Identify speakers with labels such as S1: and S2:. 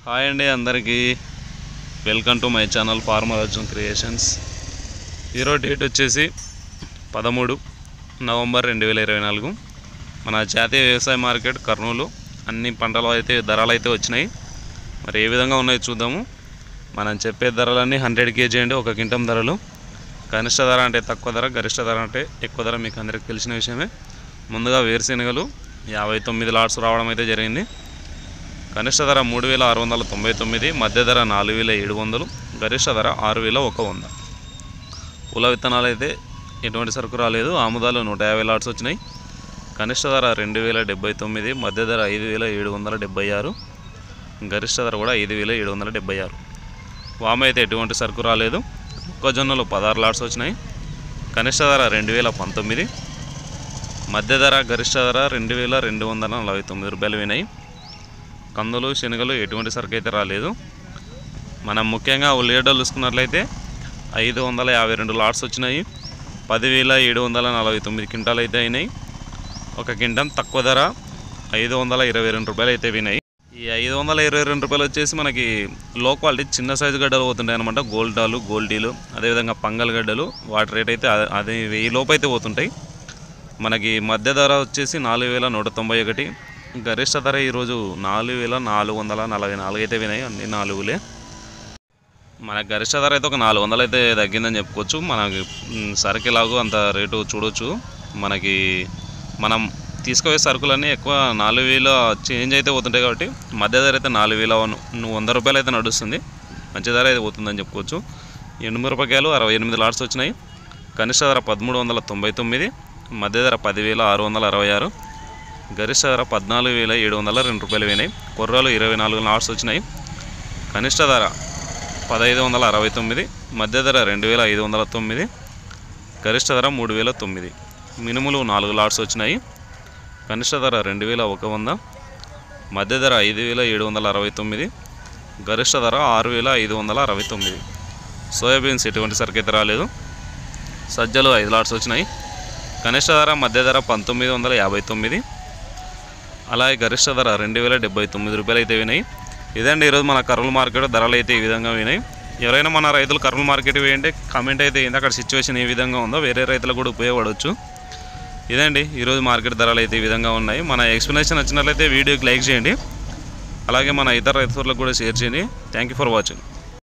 S1: Hi అండి అందరికీ welcome to my channel farmer Arjun creations. ఈరోజు డేట్ వచ్చేసి 13 నవంబర్ 2024. మన జాతీయ వ్యవసాయ మార్కెట్ కర్నూలు అన్ని పంటలు అయితే ధరలు అయితే వచ్చినాయి. మరి ఏ విధంగా ఉన్నాయో చూద్దాము. మనం చెప్పే ధరలన్నీ 100 kg అండి. ఒక క్వింటం ధరలు. కనిష్ట ధర అంటే తక్కువ ధర, గరిష్ట ధర అంటే ఎక్కువ ధర మీకు అందరికీ తెలిసిన విషయమే. ముందుగా వేరుశెనగలు 59 లాట్స్ రావడం అయితే జరిగింది. కనిష్ట ధర 3699, మధ్య ధర 4700, గరిష్ట ధర 6100. పూల విత్తనాలు అయితే ఎటువంటి సరుకు రాలేదు. ఆముదాలు 150 లాట్స్ వచ్చినాయి. కనిష్ట ధర 2079, మధ్య ధర 5776, గరిష్ట ధర కూడా 5776. వామ అయితే ఎటువంటి సరుకు రాలేదు. మొక్కజొన్నలు 16 లాట్స్ వచ్చినాయి. కనిష్ట ధర 2019, మధ్య ధర గరిష్ట ధర 2249 రూపాయలు వినాయి. కందులు శనగలు ఎటువంటి సరుకు అయితే రాలేదు. మనం ముఖ్యంగా ఉల్లిగడ్డలు చూసుకున్నట్లయితే 552 లాట్స్ వచ్చినాయి. 10,749 క్వింటాలు అయితే అయినాయి. ఒక క్వింటం తక్కువ ధర 522 రూపాయలు అయితే వినాయి. ఈ 522 రూపాయలు వచ్చేసి మనకి లో క్వాలిటీ చిన్న సైజు గడ్డలు పోతుంటాయి అనమాట. గోల్డాలు, గోల్డీలు, అదేవిధంగా పంగల్ గడ్డలు, వాటి రేట్ అయితే అది 1000 లోపు అయితే పోతుంటాయి. మనకి మధ్య ధర వచ్చేసి 4191, గరిష్ట ధర ఈరోజు 4444 అయితే వినాయి. అన్ని 4లే. మన గరిష్ట ధర అయితే ఒక 400 అయితే తగ్గిందని చెప్పుకోవచ్చు. మనకి సరుకులాగు అంత రేటు చూడవచ్చు. మనకి మనం తీసుకుపోయే సరుకులన్నీ ఎక్కువ 4000 చేంజ్ అయితే పోతుంటాయి కాబట్టి మధ్య ధర అయితే 4100 రూపాయలు అయితే నడుస్తుంది. మంచి ధర అయితే పోతుందని చెప్పుకోవచ్చు. ఎండుమిరపకాయలు 68 లాట్స్ వచ్చినాయి. కనిష్ట ధర 1399, మధ్య ధర 10,666, గరిష్ట ధర 14,702 రూపాయలు వినాయి. కొర్రలు 24 లాట్స్ వచ్చినాయి. కనిష్ట ధర 1569, మధ్య ధర 2509, గరిష్ట ధర 3009. మినుములు 4 లాట్స్ వచ్చినాయి. కనిష్ట ధర 2100, మధ్య ధర 5769, గరిష్ట ధర 6569. సోయాబీన్స్ ఎటువంటి సరుకు అయితే రాలేదు. సజ్జలు 5 లాట్స్ వచ్చినాయి. కనిష్ట ధర మధ్య ధర 1959, అలాగే గరిష్ట ధర 2079 రూపాయలు అయితే వినాయి. ఇదండి ఈరోజు మన కర్నూలు మార్కెట్ ధరలు అయితే ఈ విధంగా వినాయి. ఎవరైనా మన రైతులు కర్నూలు మార్కెట్ వేయండి, కామెంట్ అయితే ఏంది అక్కడ సిచ్యువేషన్ ఏ విధంగా ఉందో వేరే రైతులకు కూడా ఉపయోగపడవచ్చు. ఇదండి ఈరోజు మార్కెట్ ధరలు అయితే ఈ విధంగా ఉన్నాయి. మన ఎక్స్ప్లెనేషన్ నచ్చినట్లయితే వీడియోకి లైక్ చేయండి. అలాగే మన ఇతర రైతులకు కూడా షేర్ చేయండి. Thank you for watching.